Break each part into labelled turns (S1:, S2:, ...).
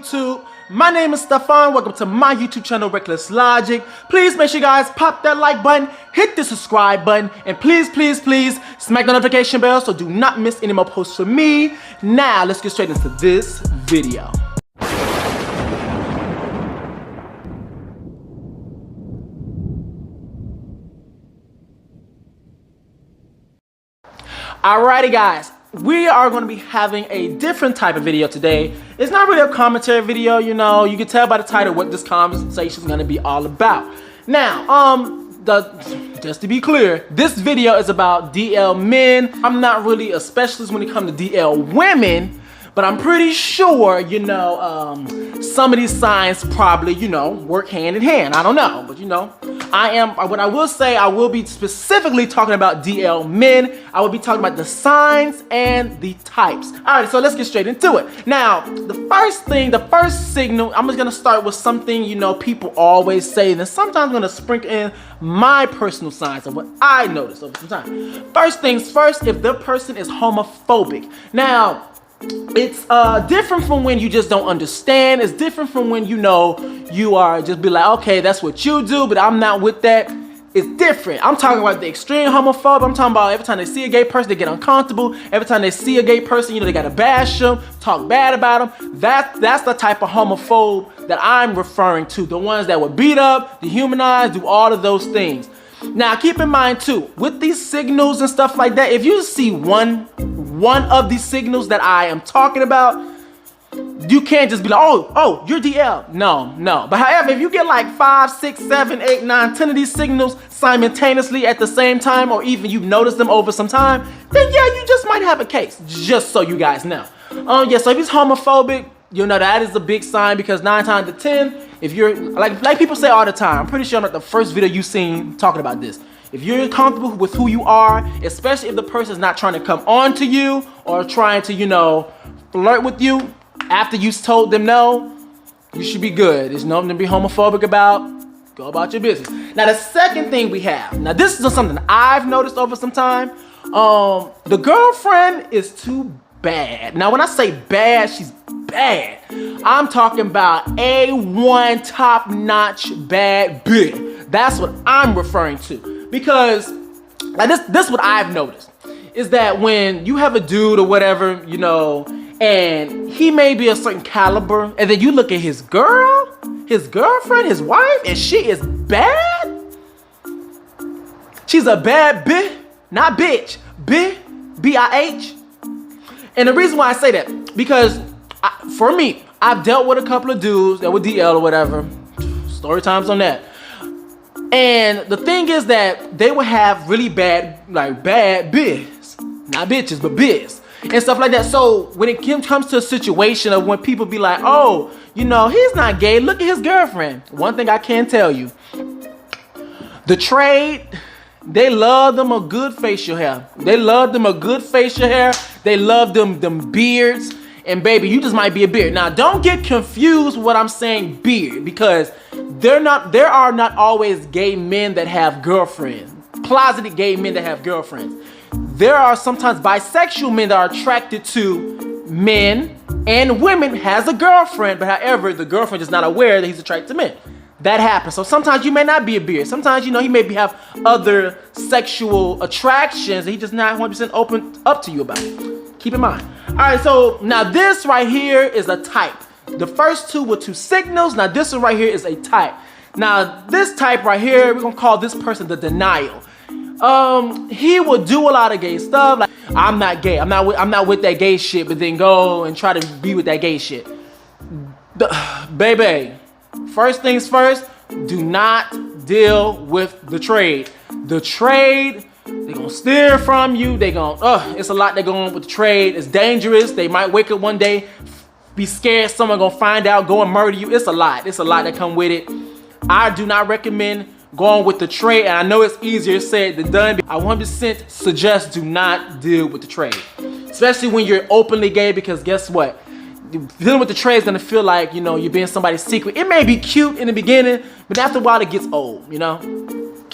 S1: YouTube? My name is Stefan. Welcome to my YouTube channel, Reckless Logic. Please make sure you guys pop that like button, hit the subscribe button, and please smack the notification bell so do not miss any more posts from me. Now, let's get straight into this video. Alrighty guys, we are going to be having a different type of video today. It's not really a commentary video, you know. You can tell by the title what this conversation is going to be all about. Now, just to be clear, this video is about DL men. I'm not really a specialist when it comes to DL women, but I'm pretty sure, you know, some of these signs probably, you know, work hand in hand. I don't know, but you know, what I will say, I will be specifically talking about DL men. I will be talking about the signs and the types. All right, so let's get straight into it. Now, the first signal, I'm just gonna start with something, you know, people always say, and then sometimes I'm gonna sprinkle in my personal signs of what I noticed over some time. First things first, if the person is homophobic. Now, it's different from when you just don't understand. It's different from when, you know, you are just be like, okay, that's what you do, but I'm not with that. It's different. I'm talking about the extreme homophobe. I'm talking about every time they see a gay person, they get uncomfortable. Every time they see a gay person, you know, they gotta bash them, talk bad about them. That's the type of homophobe that I'm referring to. The ones that would beat up, dehumanize, do all of those things. Now, keep in mind too, with these signals and stuff like that, if you see one of these signals that I am talking about, you can't just be like, oh, you're DL. No. But however, if you get like 5, 6, 7, 8, 9, 10 of these signals simultaneously at the same time, or even you've noticed them over some time, then yeah, you just might have a case, just so you guys know. Yeah, so if he's homophobic, you know, that is a big sign, because 9 times out of 10, if you're, like people say all the time, I'm pretty sure I'm not the first video you've seen talking about this. If you're comfortable with who you are, especially if the person's not trying to come on to you or trying to, you know, flirt with you after you told them no, you should be good. There's nothing to be homophobic about. Go about your business. Now, the second thing we have, now this is something I've noticed over some time. The girlfriend is too bad. Now, when I say bad, she's bad. I'm talking about A1 top-notch bad bitch. That's what I'm referring to. Because like this what I've noticed is that when you have a dude or whatever, you know, and he may be a certain caliber, and then you look at his girlfriend, his wife, and she is bad. She's a bad bitch, not bitch, B-I-H. And the reason why I say that, because for me, I've dealt with a couple of dudes that were DL or whatever. Story times on that. And the thing is that they would have really bad, like bad biz, not bitches, but biz and stuff like that. So when it comes to a situation of when people be like, oh, you know, he's not gay, look at his girlfriend. One thing I can tell you, the trade, they love them a good facial hair. They love them a good facial hair. They love them beards. And baby, you just might be a beard. Now, don't get confused with what I'm saying beard, because there are not always gay men that have girlfriends. Closeted gay men that have girlfriends. There are sometimes bisexual men that are attracted to men, and women has a girlfriend, but however, the girlfriend is not aware that he's attracted to men. That happens. So sometimes you may not be a beard. Sometimes, you know, he may have other sexual attractions that he just not 100% open up to you about. Keep in mind. All right, so now this right here is a type. The first two were two signals. Now this one right here is a type. Now this type right here, we're gonna call this person the denial. He will do a lot of gay stuff. Like, I'm not gay. I'm not with that gay shit, but then go and try to be with that gay shit. Baby, first things first, do not deal with the trade. The trade, they're gonna steer from you. They gonna, it's a lot that going on with the trade. It's dangerous. They might wake up one day, be scared someone gonna find out, go and murder you. It's a lot that come with it. I do not recommend going with the trade, and I know it's easier said than done. I 100% suggest do not deal with the trade, especially when you're openly gay, because guess what? Dealing with the trade is gonna feel like, you know, you're being somebody's secret. It may be cute in the beginning, but after a while it gets old, you know?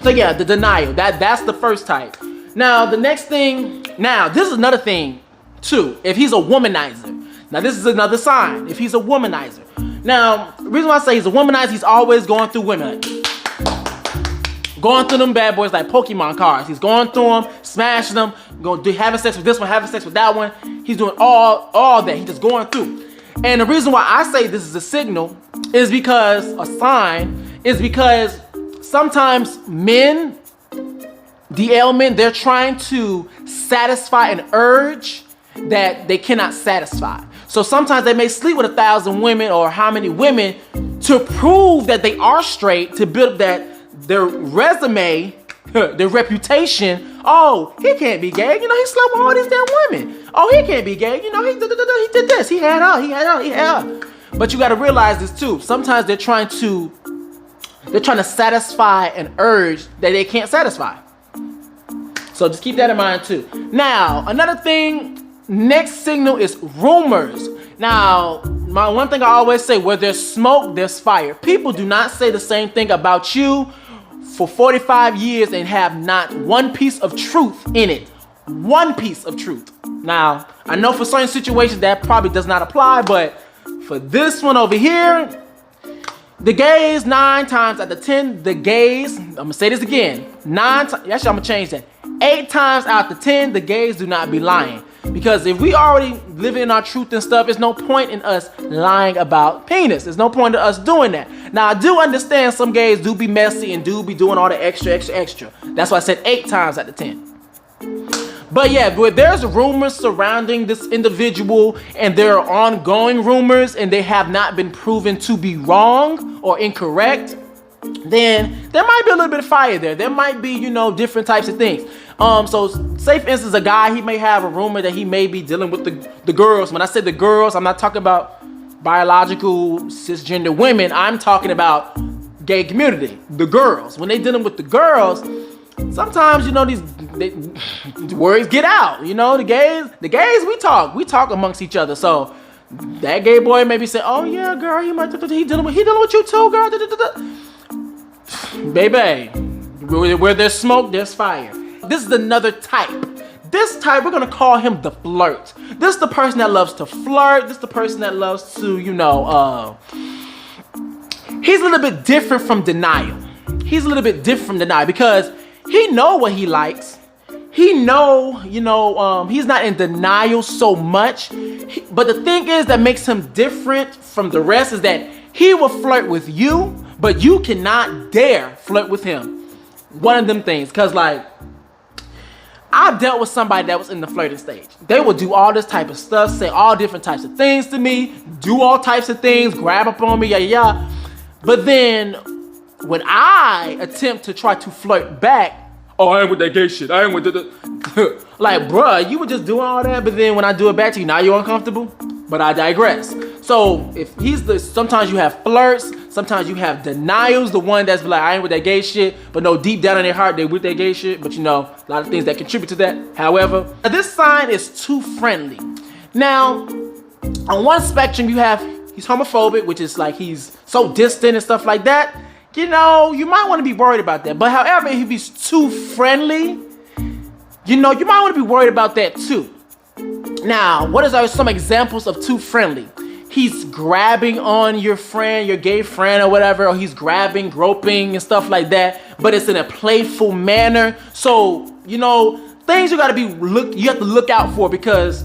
S1: So yeah, the denial, that's the first type. Now, the next thing, now this is another thing too. If he's a womanizer, now this is another sign. If he's a womanizer, Now, the reason why I say he's a womanizer, he's always going through women. Going through them bad boys like Pokemon cards. He's going through them, smashing them, having sex with this one, having sex with that one. He's doing all that. He's just going through. And the reason why I say this is a signal is because, a sign, is because sometimes men, DL men, they're trying to satisfy an urge that they cannot satisfy. So sometimes they may sleep with 1,000 women or how many women to prove that they are straight, to build up their resume, their reputation. Oh, he can't be gay. You know, he slept with all these damn women. Oh, he can't be gay. You know, he did this. He had her. But you got to realize this too. Sometimes they're trying to satisfy an urge that they can't satisfy. So just keep that in mind too. Now, another thing, next signal is rumors. Now, my one thing I always say, where there's smoke, there's fire. People do not say the same thing about you for 45 years and have not one piece of truth in it. One piece of truth. Now, I know for certain situations that probably does not apply, but for this one over here, the gays, 9 times out of 10, the gays, I'm gonna say this again, 9 times, actually I'm gonna change that. 8 times out of 10, the gays do not be lying. Because if we already live in our truth and stuff, there's no point in us lying about penis. There's no point in us doing that. Now, I do understand some gays do be messy and do be doing all the extra. That's why I said 8 times out of 10. But yeah, but there's rumors surrounding this individual, and there are ongoing rumors, and they have not been proven to be wrong or incorrect, then there might be a little bit of fire there. There might be, you know, different types of things. So say for instance, a guy, he may have a rumor that he may be dealing with the girls. When I say the girls, I'm not talking about biological cisgender women. I'm talking about gay community, the girls. When they dealing with the girls, sometimes, you know, the words get out. You know, the gays, we talk amongst each other. So that gay boy maybe say, oh yeah, girl, he dealing with you too, girl. Baby, where there's smoke, there's fire. This is another type. This type, we're gonna call him the flirt. This is the person that loves to flirt. This is the person that loves to, you know, he's a little bit different from denial. He's a little bit different from denial because he know what he likes. He know, you know, he's not in denial so much. But the thing is that makes him different from the rest is that he will flirt with you, but you cannot dare flirt with him. One of them things, cause like, I've dealt with somebody that was in the flirting stage. They would do all this type of stuff, say all different types of things to me, do all types of things, grab up on me, yeah. But then when I attempt to try to flirt back, oh, I ain't with that gay shit. I ain't with the like, bruh, you were just doing all that, but then when I do it back to you, now you're uncomfortable. But I digress. So if sometimes you have flirts, sometimes you have denials, the one that's like, I ain't with that gay shit, but no, deep down in their heart, they with that gay shit. But you know, a lot of things that contribute to that. However, this sign is too friendly. Now, on one spectrum, you have, he's homophobic, which is like he's so distant and stuff like that. You know, you might want to be worried about that. But however, if he's too friendly, you know, you might want to be worried about that too. Now, what are some examples of too friendly? He's grabbing on your friend, your gay friend or whatever, or he's grabbing, groping and stuff like that, but it's in a playful manner. So, you know, things you have to look out for because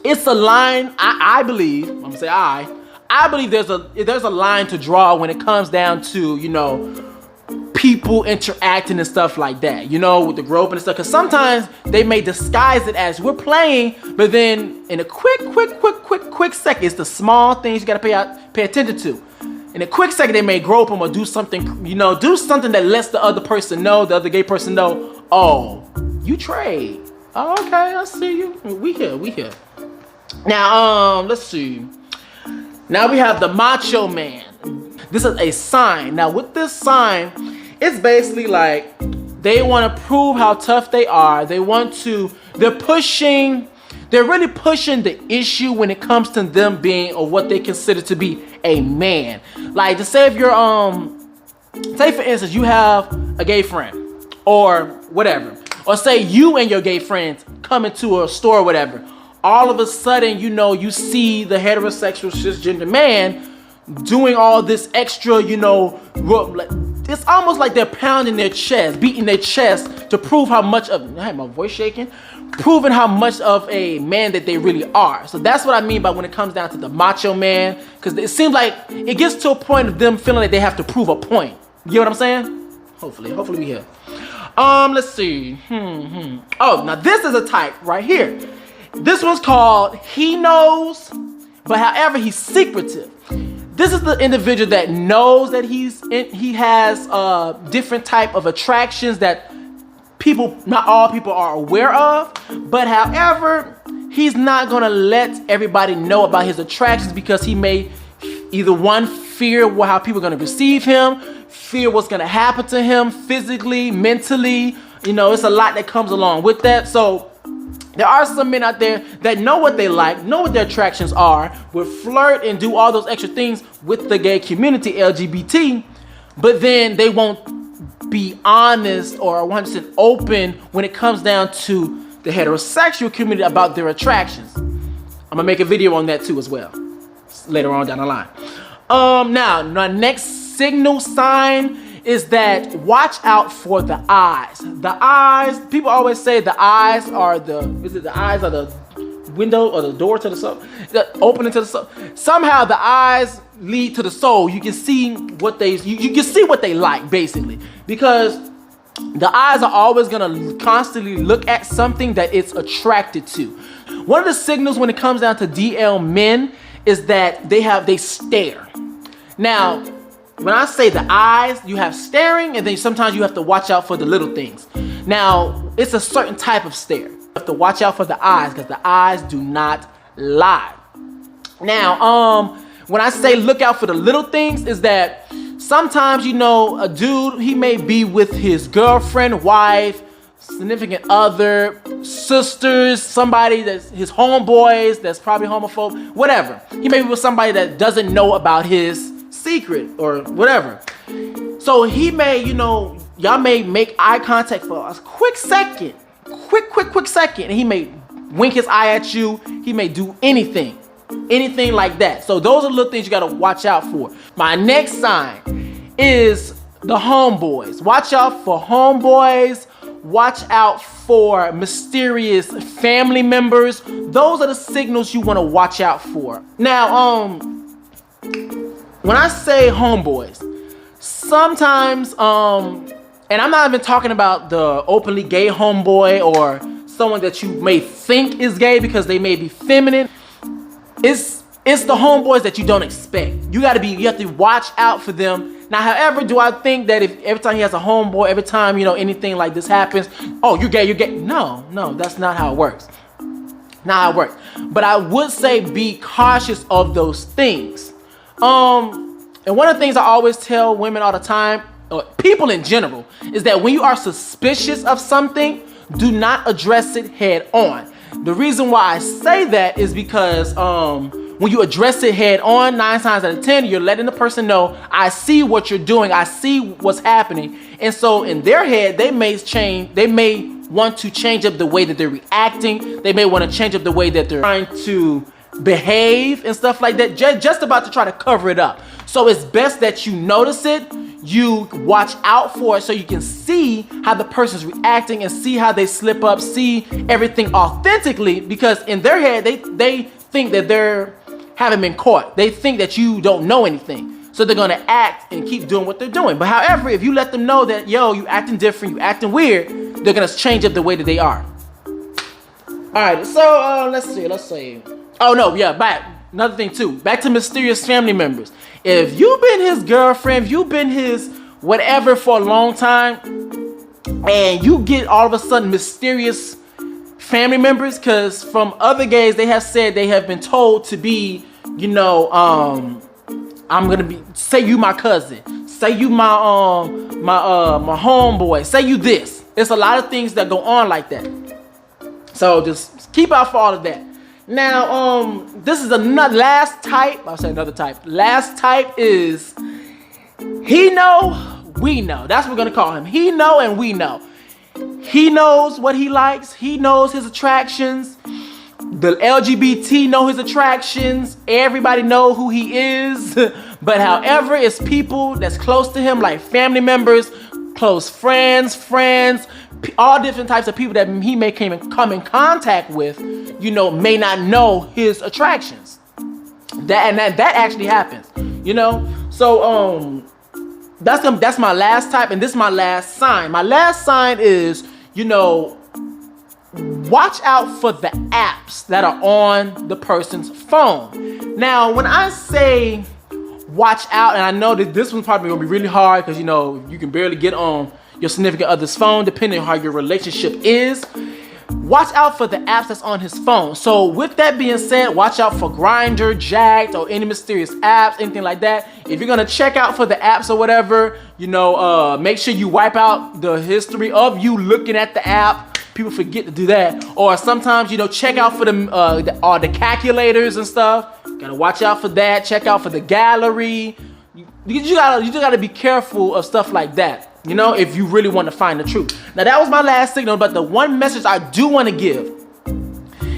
S1: it's a line, I believe, I'm gonna say I believe there's a line to draw when it comes down to, you know, people interacting and stuff like that, you know, with the groping and stuff. Because sometimes they may disguise it as we're playing, but then in a quick second, it's the small things you gotta pay attention to. In a quick second, they may grope them or do something, you know, do something that lets the other person know, the other gay person know, oh, you trade. Oh, okay, I see you. We here. Now, let's see. Now we have the macho man. This is a sign. Now with this sign, it's basically like they want to prove how tough they are. They're really pushing the issue when it comes to them being or what they consider to be a man. Like to say if you're say for instance you have a gay friend or whatever, or say you and your gay friends come into a store or whatever. All of a sudden, you know, you see the heterosexual cisgender man doing all this extra, you know, it's almost like they're pounding their chest, beating their chest to prove how much of, I had my voice shaking, proving how much of a man that they really are. So that's what I mean by when it comes down to the macho man, because it seems like it gets to a point of them feeling like they have to prove a point. You get what I'm saying? Hopefully we here. Let's see. Oh, now this is a type right here. This one's called he knows, but however he's secretive. This is the individual that knows that he has different type of attractions that not all people are aware of, but however, he's not gonna let everybody know about his attractions because he may either one, fear how people are gonna receive him, fear what's gonna happen to him physically, mentally. You know, it's a lot that comes along with that. So there are some men out there that know what they like, know what their attractions are, will flirt and do all those extra things with the gay community, LGBT, but then they won't be honest or 100% open when it comes down to the heterosexual community about their attractions. I'm gonna make a video on that too as well, later on down the line. Now, my next signal sign is that watch out for the eyes. The eyes, people always say the eyes are the window or the door to the soul, the opening to the soul. Somehow the eyes lead to the soul. You can see what you can see what they like, basically, because the eyes are always gonna constantly look at something that it's attracted to. One of the signals when it comes down to DL men is that they stare. Now, when I say the eyes, you have staring, and then sometimes you have to watch out for the little things. Now, it's a certain type of stare. You have to watch out for the eyes because the eyes do not lie. Now, when I say look out for the little things, is that sometimes, you know, a dude, he may be with his girlfriend, wife, significant other, sisters, somebody that's his homeboys, that's probably homophobe, whatever. He may be with somebody that doesn't know about his secret or whatever. So he may, you know, y'all may make eye contact for a quick second, quick second, and he may wink his eye at you. He may do anything like that. So those are little things you gotta watch out for. My next sign is the homeboys. Watch out for homeboys. Watch out for mysterious family members. Those are the signals you want to watch out for. Now, when I say homeboys, sometimes, and I'm not even talking about the openly gay homeboy or someone that you may think is gay because they may be feminine. It's the homeboys that you don't expect. You have to watch out for them. Now, however, do I think that if every time he has a homeboy, every time, you know, anything like this happens, oh, you're gay. No, that's not how it works. Not how it works. But I would say be cautious of those things. And one of the things I always tell women all the time, or people in general, is that when you are suspicious of something, do not address it head on. The reason why I say that is because when you address it head on, 9 times out of 10, you're letting the person know, I see what you're doing, I see what's happening. And so in their head, they may want to change up the way that they're reacting. They may want to change up the way that they're trying to behave and stuff like that, just about to try to cover it up. So it's best that you notice it, you watch out for it so you can see how the person's reacting and see how they slip up, see everything authentically, because in their head, they think that they're haven't been caught. They think that you don't know anything. So they're gonna act and keep doing what they're doing. But however, if you let them know that, yo, you acting different, you acting weird, they're gonna change up the way that they are. All right, so let's see. Oh no, yeah, back. Another thing too, back to mysterious family members. If you've been his girlfriend, if you've been his whatever for a long time, and you get all of a sudden mysterious family members, because from other gays, they have said they have been told to be, you know, I'm gonna be, say you my cousin, say you my homeboy, say you this. It's a lot of things that go on like that. So just keep out for all of that. Now, this is another last type. I'll say another type. Last type is he know, we know. That's what we're gonna call him. He know and we know. He knows what he likes. He knows his attractions. The LGBT know his attractions. Everybody know who he is. But however, it's people that's close to him, like family members, close friends, all different types of people that he may come in contact with, you know, may not know his attractions. That actually happens, you know. So that's my last type, and this is my last sign. My last sign is, you know, watch out for the apps that are on the person's phone. Now, when I say watch out, and I know that this one's probably gonna be really hard because, you know, you can barely get on your significant other's phone depending on how your relationship is. Watch out for the apps that's on his phone. So with that being said, watch out for Grindr, Jacked, or any mysterious apps, anything like that. If you're gonna check out for the apps or whatever, you know, make sure you wipe out the history of you looking at the app. People forget to do that. Or sometimes, you know, check out for the calculators and stuff. Gotta watch out for that. Check out for the gallery. You just gotta be careful of stuff like that, you know, if you really want to find the truth. Now, that was my last signal, but the one message I do want to give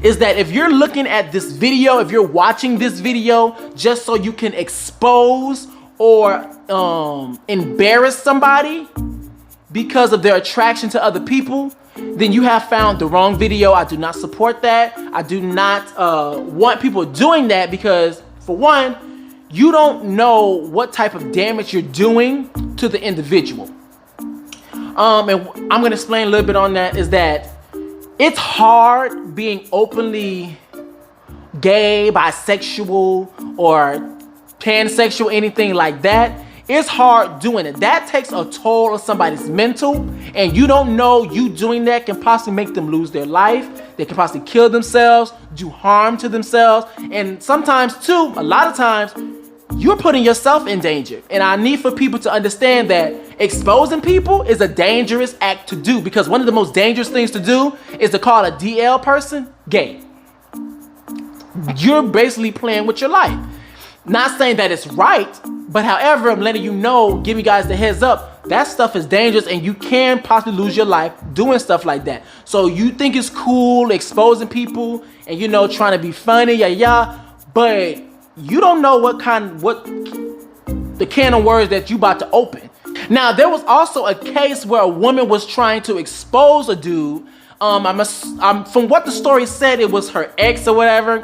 S1: is that if you're looking at this video, if you're watching this video just so you can expose or embarrass somebody because of their attraction to other people, then you have found the wrong video. I do not support that. I do not want people doing that because, for one, you don't know what type of damage you're doing to the individual. And I'm gonna explain a little bit on that, is that it's hard being openly gay, bisexual, or pansexual, anything like that. It's hard doing it. That takes a toll on somebody's mental, and you don't know you doing that can possibly make them lose their life. They can possibly kill themselves, do harm to themselves, and sometimes too, a lot of times, you're putting yourself in danger. And I need for people to understand that exposing people is a dangerous act to do, because one of the most dangerous things to do is to call a DL person gay. You're basically playing with your life. Not saying that it's right, but however, I'm letting you know, giving you guys the heads up, that stuff is dangerous and you can possibly lose your life doing stuff like that. So you think it's cool exposing people and, you know, trying to be funny, but you don't know what the can of words that you about to open. Now, there was also a case where a woman was trying to expose a dude. From what the story said, it was her ex or whatever,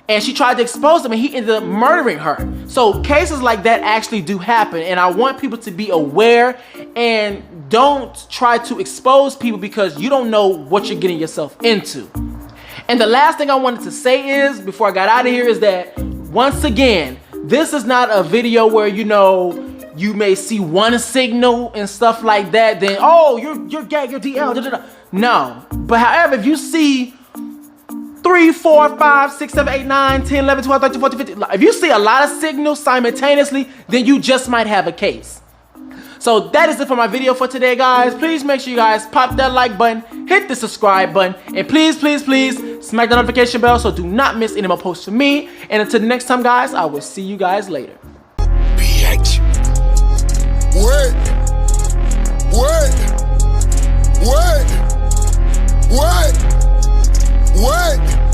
S1: and she tried to expose him and he ended up murdering her. So cases like that actually do happen, and I want people to be aware and don't try to expose people because you don't know what you're getting yourself into. And the last thing I wanted to say is, before I got out of here, is that once again, this is not a video where, you know, you may see one signal and stuff like that, then, oh, you're gay, you're DL, No. But however, if you see 3, 4, 5, 6, 7, 8, 9, 10, 11, 12, 13, 14, 15, if you see a lot of signals simultaneously, then you just might have a case. So that is it for my video for today, guys. Please make sure you guys pop that like button, hit the subscribe button, and please, please, please smack the notification bell so do not miss any more posts from me. And until the next time, guys, I will see you guys later.
S2: Bitch. What? What? What? What? What?